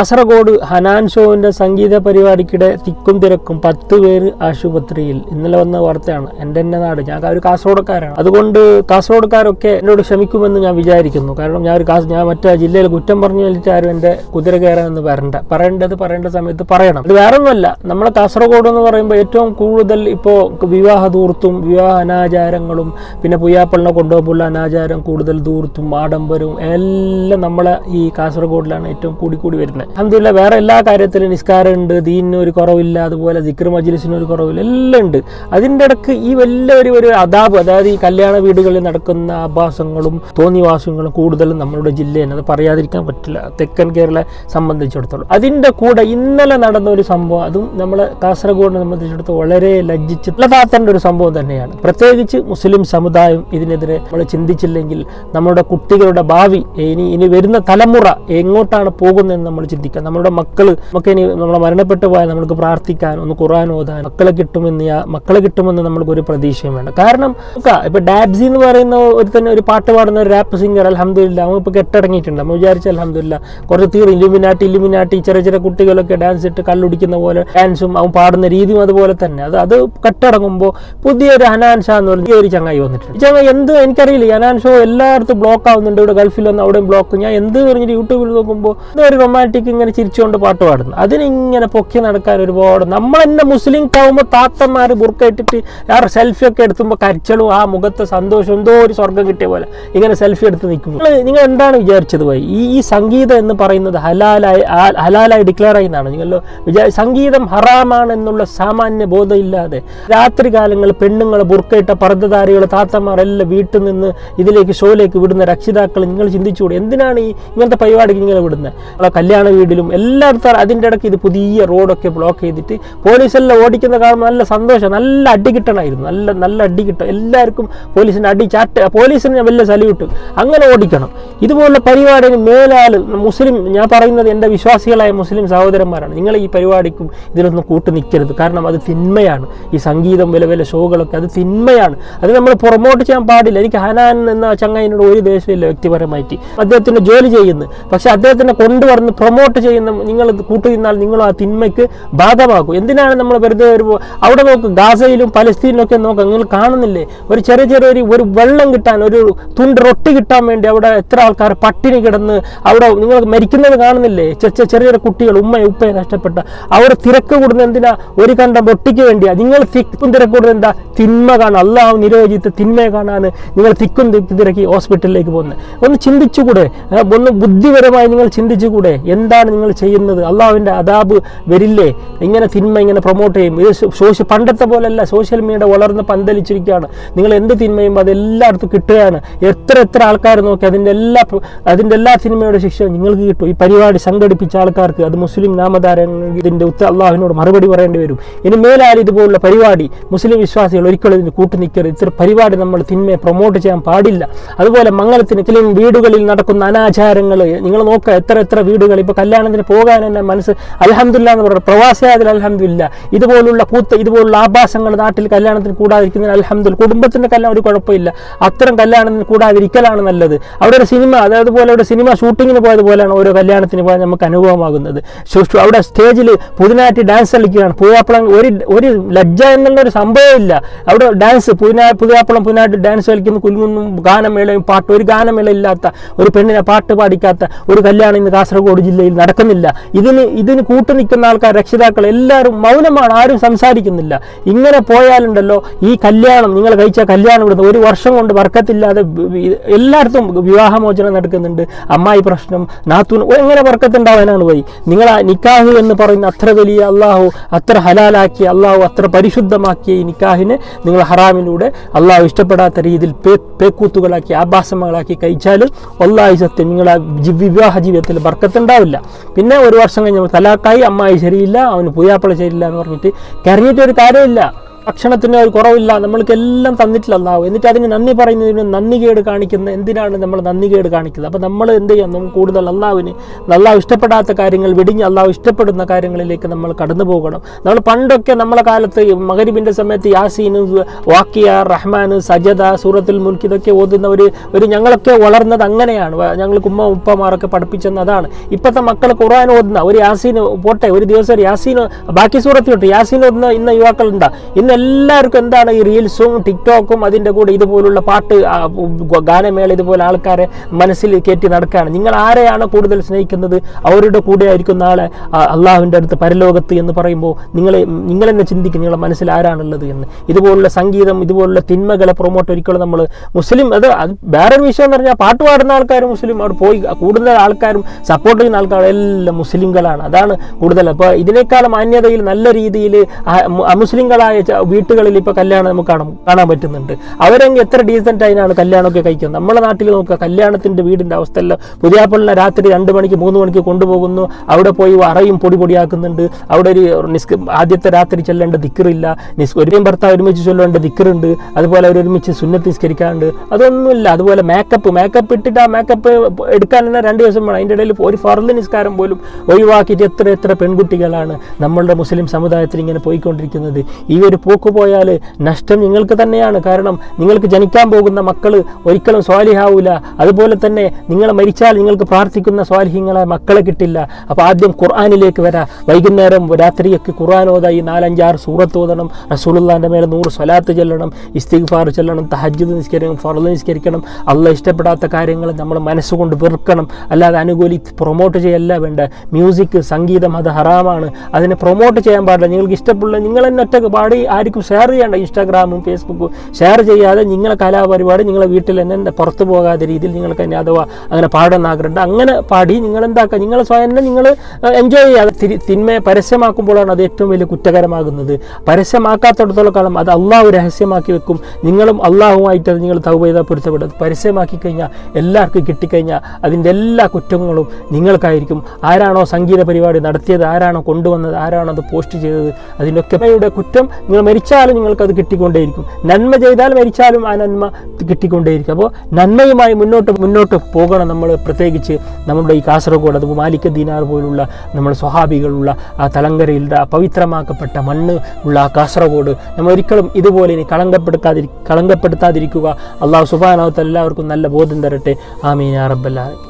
കാസർഗോഡ് ഹനാൻ ഷോവിൻ്റെ സംഗീത പരിപാടിക്കിടെ തിക്കും തിരക്കും 10 പേര് ആശുപത്രിയിൽ. ഇന്നലെ വന്ന വാർത്തയാണ്. എൻ്റെ നാട്, ഞാൻ ഒരു കാസർഗോഡക്കാരാണ്. അതുകൊണ്ട് കാസർഗോഡക്കാരൊക്കെ എന്നോട് ക്ഷമിക്കുമെന്ന് ഞാൻ വിചാരിക്കുന്നു. കാരണം ഞാൻ മറ്റേ ജില്ലയിൽ കുറ്റം പറഞ്ഞു വേണ്ടിയിട്ട് ആരും എൻ്റെ കുതിര കയറാമെന്ന് പറയേണ്ട സമയത്ത് പറയണം. ഇത് വേറെ ഒന്നുമല്ല, നമ്മളെ കാസർഗോഡ് എന്ന് പറയുമ്പോൾ ഏറ്റവും കൂടുതൽ ഇപ്പോൾ വിവാഹ ധൂർത്തും വിവാഹ അനാചാരങ്ങളും പിന്നെ പുയ്യാപ്പളിനെ കൊണ്ടുപോകുമ്പോൾ അനാചാരം കൂടുതൽ ധൂർത്തും ആഡംബരവും എല്ലാം നമ്മളെ ഈ കാസർഗോഡിലാണ് ഏറ്റവും കൂടി വരുന്നത്. അൽഹംദുലില്ലാഹ് വേറെ എല്ലാ കാര്യത്തിലും നിസ്കാരമുണ്ട്, ദീനിന് ഒരു കുറവില്ല, അതുപോലെ ദിക്ർ മജ്ലിസിന് ഒരു കുറവില്ല, എല്ലാം ഉണ്ട്. അതിൻ്റെ ഇടയ്ക്ക് ഈ വലിയൊരു അദാബ്, അതായത് ഈ കല്യാണ വീടുകളിൽ നടക്കുന്ന ആഭാസങ്ങളും തോന്നിവാസങ്ങളും കൂടുതലും നമ്മളുടെ ജില്ലയാണ്. അത് പറയാതിരിക്കാൻ പറ്റില്ല, തെക്കൻ കേരള സംബന്ധിച്ചിടത്തോളം. അതിൻ്റെ കൂടെ ഇന്നലെ നടന്ന ഒരു സംഭവം, അതും നമ്മളെ കാസർഗോഡിനെ സംബന്ധിച്ചിടത്തോളം വളരെ ലജ്ജിച്ചിട്ടുള്ള ഒരു സംഭവം തന്നെയാണ്. പ്രത്യേകിച്ച് മുസ്ലിം സമുദായം ഇതിനെതിരെ നമ്മൾ ചിന്തിച്ചില്ലെങ്കിൽ നമ്മുടെ കുട്ടികളുടെ ഭാവി, ഇനി വരുന്ന തലമുറ എങ്ങോട്ടാണ് പോകുന്നതെന്ന് നമ്മൾ ചിന്തിക്കാം. നമ്മുടെ നമുക്ക് ഇനി നമ്മളെ മരണപ്പെട്ടു പോയാൽ നമുക്ക് പ്രാർത്ഥിക്കാൻ, ഒന്ന് ഖുർആൻ ഓതാൻ, മക്കളെ കിട്ടുമെന്ന് നമ്മൾക്കൊരു പ്രതീക്ഷയും വേണ്ട. കാരണം ഇപ്പൊ ഡാബ്സി എന്ന് പറയുന്ന ഒരു പാട്ട് പാടുന്ന ഒരു റാപ്പ് സിംഗർ, അൽഹംദുലില്ലാഹ് അവൻ ഇപ്പൊ കെട്ടടങ്ങിയിട്ടുണ്ട്. നമ്മൾ വിചാരിച്ച അൽഹംദുലില്ലാഹ് കുറച്ച് ഇല്ലുമിനാട്ടി ചെറിയ കുട്ടികളൊക്കെ ഡാൻസ് ഇട്ട് കള്ളുടിക്കുന്ന പോലെ ഡാൻസും അവൻ പാടുന്ന രീതിയും അതുപോലെ തന്നെ അത് കെട്ടടങ്ങുമ്പോൾ പുതിയൊരു ഹനാൻ ഷാ എന്ന് പറഞ്ഞ ഒരു ചങ്ങായി വന്നിട്ടുണ്ട്. ഈ ചങ്ങായി എന്ത് എനിക്കറിയില്ല, ഹനാൻ ഷോ എല്ലായിടത്തും ബ്ലോക്ക് ആവുന്നുണ്ട്. ഇവിടെ ഗൾഫിൽ വന്ന് അവിടെയും ബ്ലോക്ക്. ഞാൻ എന്ത് പറഞ്ഞിട്ട് യൂട്യൂബിൽ നോക്കുമ്പോൾ ഒരു റൊമാൻറ്റിക് ഇങ്ങനെ ചിരിച്ചുകൊണ്ട് പാട്ട് പാടുന്നു. അതിനിങ്ങനെ പൊക്കി നടക്കാൻ ഒരുപാട് നമ്മൾ തന്നെ മുസ്ലിം ആവുമ്പോൾ താത്തന്മാർ ബുർക്ക ഇട്ടിട്ട് സെൽഫി ഒക്കെ എടുത്തുമ്പോൾ കരച്ചലും ആ മുഖത്തെ സന്തോഷം എന്തോ ഒരു സ്വർഗം കിട്ടിയ പോലെ ഇങ്ങനെ സെൽഫി എടുത്ത് നിൽക്കുമ്പോൾ നിങ്ങൾ എന്താണ് വിചാരിച്ചത് പോയി? ഈ സംഗീതം എന്ന് പറയുന്നത് ഹലാലായി ഡിക്ലെയർ ചെയ്യുന്നതാണ്. നിങ്ങൾ സംഗീതം ഹറാമാണ് എന്നുള്ള സാമാന്യ ബോധമില്ലാതെ രാത്രി കാലങ്ങളിൽ പെണ്ണുങ്ങൾ ബുർക്കയിട്ട പർദ്ദധാരികൾ താത്തമാർ എല്ലാം വീട്ടിൽ നിന്ന് ഇതിലേക്ക് ഷോയിലേക്ക് വിടുന്ന രക്ഷിതാക്കൾ നിങ്ങൾ ചിന്തിച്ചുകൂടെ? എന്തിനാണ് ഇങ്ങനത്തെ പരിപാടിക്ക് ഇങ്ങനെ വിടുന്നത്? കല്യാണ വീടിലും എല്ലായിടത്തും അതിൻ്റെ ഇടയ്ക്ക് ഇത് പുതിയ റോഡൊക്കെ ബ്ലോക്ക് ചെയ്തിട്ട് പോലീസെല്ലാം ഓടിക്കുന്ന കാണുമ്പോൾ നല്ല സന്തോഷം, നല്ല അടി കിട്ടണമായിരുന്നു, നല്ല അടി കിട്ടും എല്ലാവർക്കും. പോലീസിൻ്റെ പോലീസിന് ഞാൻ വലിയ സല്യൂട്ട്. അങ്ങനെ ഓടിക്കണം. ഇതുപോലുള്ള പരിപാടിന് മേലാൽ ഞാൻ പറയുന്നത് എൻ്റെ വിശ്വാസികളായ മുസ്ലിം സഹോദരന്മാരാണ്, നിങ്ങൾ ഈ പരിപാടിക്കും ഇതിലൊന്നും കൂട്ടു നിൽക്കരുത്. കാരണം അത് തിന്മയാണ്. ഈ സംഗീതം വില ഷോകളൊക്കെ അത് തിന്മയാണ്. അത് നമ്മൾ പ്രൊമോട്ട് ചെയ്യാൻ പാടില്ല. എനിക്ക് ഹനാൻ എന്ന ചങ്ങായിനോട് ഒരു ദേഷ്യമില്ല വ്യക്തിപരമായിട്ട്. അദ്ദേഹത്തിൻ്റെ ജോലി ചെയ്യുന്നു, പക്ഷെ അദ്ദേഹത്തിനെ കൊണ്ടുവന്ന് പ്രൊമോട്ട് ചെയ്യുന്ന നിങ്ങൾ കൂട്ടുനിന്നാൽ നിങ്ങൾ ആ തിന്മയ്ക്ക് ഭാഗമാകും. എന്തിനാണ് നമ്മൾ വെറുതെ അവിടെ നോക്ക്, ഗാസയിലും പലസ്തീനിലൊക്കെ നോക്കാം, നിങ്ങൾ കാണുന്നില്ലേ ഒരു ഒരു വെള്ളം കിട്ടാൻ, ഒരു തുണ്ട് റൊട്ടി കിട്ടാൻ വേണ്ടി അവിടെ എത്ര ആൾക്കാർ പട്ടിണി കിടന്ന് അവിടെ നിങ്ങൾ മരിക്കുന്നത് കാണുന്നില്ലേ? ചെറിയ കുട്ടികൾ ഉപ്പയെ നഷ്ടപ്പെട്ട അവർ തിരക്ക് കൂടുന്ന എന്തിനാ? ഒരു കണ്ടം റൊട്ടിക്ക് വേണ്ടിയാ. നിങ്ങൾ തിക്കും തിരക്ക് കൂടുന്നത് എന്താ? തിന്മ കാണാൻ, അള്ളാഹു നിരോധിച്ച തിന്മയെ കാണാൻ നിങ്ങൾ തിക്കും തിരക്കി ഹോസ്പിറ്റലിലേക്ക് പോകുന്നത്. ഒന്ന് ചിന്തിച്ചുകൂടെ? ഒന്ന് ബുദ്ധിപരമായി നിങ്ങൾ ചിന്തിച്ചുകൂടെ? എന്താണ് നിങ്ങൾ ചെയ്യുന്നത്? അള്ളാഹുവിൻ്റെ അദാബ് വരില്ലേ ഇങ്ങനെ തിന്മ ഇങ്ങനെ പ്രൊമോട്ട് ചെയ്യും? ഇത് പണ്ടത്തെ പോലെയല്ല, സോഷ്യൽ മീഡിയ വളർന്ന് പന്തലിച്ചിരിക്കുകയാണ്. നിങ്ങൾ എന്ത് തിന്മയും അതെല്ലായിടത്തും കിട്ടുകയാണ്. എത്ര ആൾക്കാർ നോക്കി അതിൻ്റെ എല്ലാ തിന്മയുടെ ശിക്ഷ നിങ്ങൾക്ക് കിട്ടും. ഈ പരിപാടി സംഘടിപ്പിച്ച ആൾക്കാർക്ക്, അത് മുസ്ലിം നാമധാരങ്ങൾ, ഇതിൻ്റെ അള്ളാഹുവിനോട് മറുപടി പറയേണ്ടി വരും. ഇനി മേലാൽ ഇതുപോലുള്ള പരിപാടി മുസ്ലിം വിശ്വാസികൾ ഒരിക്കലും ഇതിന് കൂട്ടു നിൽക്കരുത്. ഇത്ര പരിപാടി നമ്മൾ തിന്മയെ പ്രൊമോട്ട് ചെയ്യാൻ പാടില്ല. അതുപോലെ മംഗലത്തിന് വീടുകളിൽ നടക്കുന്ന അനാചാരങ്ങൾ നിങ്ങൾ നോക്കുക. എത്ര വീടുകൾ ഇപ്പോൾ കല്യാണത്തിന് പോകാൻ തന്നെ മനസ്സ് അൽഹംദുലില്ലാഹ് എന്ന് പറയുന്നത് പ്രവാസിയായതിൽ അൽഹംദുലില്ലാഹ്. ഇതുപോലുള്ള ആഭാസങ്ങൾ നാട്ടിൽ കല്യാണത്തിന് കൂടാതിരിക്കുന്നതിന് അൽഹംദുലില്ലാഹ്. കുടുംബത്തിൻ്റെ കല്യാണം ഒരു കുഴപ്പമില്ല, അത്തരം കല്യാണത്തിന് കൂടാതിരിക്കലാണ് നല്ലത്. അവിടെ ഒരു സിനിമ, അതേപോലെ ഒരു സിനിമ ഷൂട്ടിങ്ങിന് പോയതുപോലെയാണ് ഓരോ കല്യാണത്തിന് പോയാൽ നമുക്ക് അനുഭവമാകുന്നത്. അവിടെ സ്റ്റേജിൽ പുതിനാറ്റി ഡാൻസ് കളിക്കുകയാണ്. പുതിയാപ്പളം ഒരു ലജ്ജ എന്നുള്ളൊരു സംഭവമില്ല. അവിടെ ഡാൻസ് പുതിയാപ്പളം പുതിനാറ്റി ഡാൻസ് കളിക്കുന്ന കുലുങ്ങുന്നും ഗാനമേളയും പാട്ട്, ഒരു ഗാനമേള ഇല്ലാത്ത, ഒരു പെണ്ണിനെ പാട്ട് പാടിക്കാത്ത ഒരു കല്യാണം ഇന്ന് കാസർഗോഡ് ജില്ലയിൽ നടക്കുന്നില്ല. ഇതിന് കൂട്ടു നിൽക്കുന്ന ആൾക്കാർ, രക്ഷിതാക്കൾ എല്ലാവരും മൗനമാണ്, ആരും സംസാരിക്കുന്നില്ല. ഇങ്ങനെ പോയാലുണ്ടല്ലോ ഈ കല്യാണം, നിങ്ങൾ കഴിച്ച കല്യാണം ഇവിടുന്ന് 1 വർഷം കൊണ്ട് വർക്കത്തില്ലാതെ എല്ലായിടത്തും വിവാഹമോചനം നടക്കുന്നുണ്ട്. അമ്മായി പ്രശ്നം, നാത്തൂൻ, എങ്ങനെ വർക്കത്തുണ്ടാവാനാണ് പോയി? നിങ്ങൾ ആ നിക്കാഹ് എന്ന് പറയുന്ന അത്ര വലിയ അള്ളാഹു അത്ര ഹലാലാക്കി, അള്ളാഹു അത്ര പരിശുദ്ധമാക്കിയ ഈ നിക്കാഹിനെ നിങ്ങൾ ഹറാമിലൂടെ അള്ളാഹു ഇഷ്ടപ്പെടാത്ത രീതിയിൽ പേക്കൂത്തുകളാക്കി ആഭാസങ്ങളാക്കി കഴിച്ചാൽ വല്ലാഹി സത്യം നിങ്ങൾ ആ വിവാഹ ജീവിതത്തിൽ ബർക്കത്തുണ്ടാവില്ല. പിന്നെ 1 വർഷം കഴിഞ്ഞ് തലാക്കായി, അമ്മായി ശരിയില്ല, അവന് പുയ്യാപ്പള ശരിയില്ല എന്ന് പറഞ്ഞിട്ട് കരഞ്ഞിട്ട് ഒരു കാര്യമില്ല. ഭക്ഷണത്തിന് ഒരു കുറവില്ല, നമ്മൾക്ക് എല്ലാം തന്നിട്ടില്ല അല്ലാഹു. എന്നിട്ട് അതിന് നന്ദി പറയുന്നതിന് നന്ദികേട് കാണിക്കുന്ന എന്തിനാണ് നമ്മൾ നന്ദികേട് കാണിക്കുന്നത്? അപ്പോൾ നമ്മൾ എന്ത് ചെയ്യാം? നമുക്ക് കൂടുതൽ അല്ലാഹു ഇഷ്ടപ്പെടാത്ത കാര്യങ്ങൾ വെടിഞ്ഞ് അല്ലാഹു ഇഷ്ടപ്പെടുന്ന കാര്യങ്ങളിലേക്ക് നമ്മൾ കടന്നു പോകണം. നമ്മൾ പണ്ടൊക്കെ നമ്മളെ കാലത്ത് മഗ്‌രിബിന്റെ സമയത്ത് യാസീൻ, വാക്കിയ, റഹ്മാൻ, സജദ, സൂറത്തുൽ മുൽക്ക് ഇതൊക്കെ ഓതുന്ന ഒരു ഞങ്ങളൊക്കെ വളർന്നത് അങ്ങനെയാണ്. ഞങ്ങൾക്ക് ഉപ്പമാരൊക്കെ പഠിപ്പിച്ചെന്ന് അതാണ്. ഇപ്പോഴത്തെ മക്കൾ ഖുർആൻ ഓതുന്ന ഒരു യാസീൻ പോട്ടെ, ഒരു ദിവസം ഒരു യാസീൻ ബാക്കി സൂറത്തിൽ വിട്ട് യാസീൻ ഓതുന്ന ഇന്ന് യുവാക്കളുണ്ടാ. ഇന്ന് എല്ലാവർക്കും എന്താണ് ഈ റീൽസും ടിക്ടോക്കും അതിൻ്റെ കൂടെ ഇതുപോലുള്ള പാട്ട് ഗാനമേള ഇതുപോലെ ആൾക്കാരെ മനസ്സിൽ കയറ്റി നടക്കുകയാണ്. നിങ്ങൾ ആരെയാണ് കൂടുതൽ സ്നേഹിക്കുന്നത്? അവരുടെ കൂടെ ആയിരിക്കും നാളെ അള്ളാഹുവിൻ്റെ അടുത്ത് പരലോകത്ത് എന്ന് പറയുമ്പോൾ നിങ്ങൾ തന്നെ ചിന്തിക്കും നിങ്ങളുടെ മനസ്സിൽ ആരാണുള്ളത് എന്ന്. ഇതുപോലുള്ള സംഗീതം, ഇതുപോലുള്ള തിന്മകളെ പ്രൊമോട്ട് ഒരിക്കലും നമ്മൾ മുസ്ലിം അത് വേറൊരു വിഷയം എന്ന് പറഞ്ഞാൽ പാട്ട് പാടുന്ന ആൾക്കാരും മുസ്ലിം, അവിടെ പോയി കൂടുതൽ ആൾക്കാരും സപ്പോർട്ട് ചെയ്യുന്ന ആൾക്കാരും എല്ലാം മുസ്ലിങ്ങളാണ്. അതാണ് കൂടുതൽ. അപ്പോൾ ഇതിനേക്കാളും മാന്യതയിൽ നല്ല രീതിയിൽ അമുസ്ലിങ്ങളായ വീട്ടുകളിൽ ഇപ്പോൾ കല്യാണം നമുക്ക് കാണാൻ പറ്റുന്നുണ്ട്. അവരെങ്കിൽ എത്ര ഡീസൻ്റ് ആയിട്ടാണ് കല്യാണമൊക്കെ കഴിക്കുന്നത്. നമ്മുടെ നാട്ടിൽ നോക്കുക, കല്യാണത്തിൻ്റെ വീടിൻ്റെ അവസ്ഥയല്ല. പുതിയാപ്പിളിനെ രാത്രി 2 മണിക്ക് 3 മണിക്ക് കൊണ്ടുപോകുന്നു, അവിടെ പോയി അറയും പൊടിയാക്കുന്നുണ്ട്. അവിടെ ഒരു ആദ്യത്തെ രാത്രി ചെല്ലേണ്ട ദിക്റില്ല, ഒരു ഭർത്താവ് ഒരുമിച്ച് ചൊല്ലേണ്ട ദിക്റുണ്ട്. അതുപോലെ അവർ ഒരുമിച്ച് സുന്നത്ത് നിസ്കരിക്കാറുണ്ട്. അതൊന്നുമില്ല. അതുപോലെ മേക്കപ്പ് ഇട്ടിട്ട് ആ മേക്കപ്പ് എടുക്കാൻ തന്നെ 2 ദിവസം വേണം. അതിൻ്റെ ഇടയിൽ ഒരു ഫർള് നിസ്കാരം പോലും ഒഴിവാക്കിയിട്ട് എത്ര പെൺകുട്ടികളാണ് നമ്മളുടെ മുസ്ലിം സമുദായത്തിൽ ഇങ്ങനെ പോയിക്കൊണ്ടിരിക്കുന്നത്. ഈ ഒരു പോക്ക് പോയാൽ നഷ്ടം നിങ്ങൾക്ക് തന്നെയാണ്. കാരണം നിങ്ങൾക്ക് ജനിക്കാൻ പോകുന്ന മക്കൾ ഒരിക്കലും സ്വാലിഹാവൂല. അതുപോലെ തന്നെ നിങ്ങൾ മരിച്ചാൽ നിങ്ങൾക്ക് പ്രാർത്ഥിക്കുന്ന സ്വാലിഹ്യങ്ങളെ മക്കളെ കിട്ടില്ല. അപ്പോൾ ആദ്യം ഖുർആനിലേക്ക് വരാം. വൈകുന്നേരം രാത്രിയൊക്കെ ഖുർആൻ ഓതായി 4-5-6 സൂറത്ത് ഓതണം. റസൂലുള്ളാഹിന്റെ മേലെ 100 സ്വലാത്ത് ചൊല്ലണം, ഇസ്തിഗ്ഫാർ ചൊല്ലണം, തഹജ്ജുദ് നിസ്കരിക്കണം, ഫർള് നിസ്കരിക്കണം. അള്ളാഹ് ഇഷ്ടപ്പെടാത്ത കാര്യങ്ങൾ നമ്മൾ മനസ്സുകൊണ്ട് വെറുക്കണം. അല്ലാതെ പ്രൊമോട്ട് ചെയ്യല്ല വേണ്ട. മ്യൂസിക്, സംഗീതം അത് ഹറാമാണ്. അതിനെ പ്രൊമോട്ട് ചെയ്യാൻ പാടില്ല. നിങ്ങൾക്ക് ഇഷ്ടപ്പെടുന്ന നിങ്ങൾ തന്നെ ഒറ്റക്ക് പാടി ആർക്കും ഷെയർ ചെയ്യേണ്ട. ഇൻസ്റ്റാഗ്രാമും ഫേസ്ബുക്കും ഷെയർ ചെയ്യാതെ നിങ്ങളെ കലാപരിപാടി നിങ്ങളെ വീട്ടിൽ തന്നെ പുറത്തു പോകാത്ത രീതിയിൽ നിങ്ങൾക്ക് തന്നെ അഥവാ അങ്ങനെ പാടുന്ന ആഗ്രഹമുണ്ട്, അങ്ങനെ പാടി നിങ്ങൾ എന്താക്കുക, നിങ്ങൾ സ്വയം തന്നെ നിങ്ങൾ എൻജോയ് ചെയ്യുക. തിന്മയെ പരസ്യമാക്കുമ്പോഴാണ് അത് ഏറ്റവും വലിയ കുറ്റകരമാകുന്നത്. പരസ്യമാക്കാത്തടത്തോളം കാലം അത് അള്ളാഹു രഹസ്യമാക്കി വെക്കും. നിങ്ങളും അള്ളാഹുമായിട്ട് നിങ്ങൾ തൗബ ചെയ്താൽ പൊരുത്തപ്പെടും. പരസ്യമാക്കി കഴിഞ്ഞാൽ എല്ലാവർക്കും കിട്ടിക്കഴിഞ്ഞാൽ അതിൻ്റെ എല്ലാ കുറ്റങ്ങളും നിങ്ങൾക്കായിരിക്കും. ആരാണോ സംഗീത പരിപാടി നടത്തിയത്, ആരാണോ കൊണ്ടുവന്നത്, ആരാണോ അത് പോസ്റ്റ് ചെയ്തത്, അതിൻ്റെയൊക്കെ കുറ്റം നിങ്ങൾ മരിച്ചാലും നിങ്ങൾക്കത് കിട്ടിക്കൊണ്ടേയിരിക്കും. നന്മ ചെയ്താൽ മരിച്ചാലും ആ നന്മ കിട്ടിക്കൊണ്ടേയിരിക്കും. അപ്പോൾ നന്മയുമായി മുന്നോട്ട് പോകണം നമ്മൾ. പ്രത്യേകിച്ച് നമ്മുടെ ഈ കാസർഗോഡ്, അത് മാലിക് ദീനാർ പോലുള്ള നമ്മുടെ സ്വഹാബികളുള്ള ആ തലങ്കരയിലുള്ള പവിത്രമാക്കപ്പെട്ട മണ്ണ് ഉള്ള ആ കാസർഗോഡ് നമ്മൾ ഒരിക്കലും ഇതുപോലെ ഇനി കളങ്കപ്പെടുത്താതിരിക്കുക. അള്ളാഹു സുബ്ഹാനഹു വ തആല എല്ലാവർക്കും നല്ല ബോധം തരട്ടെ. ആമീൻ യാ റബ്ബൽ ആലമീൻ.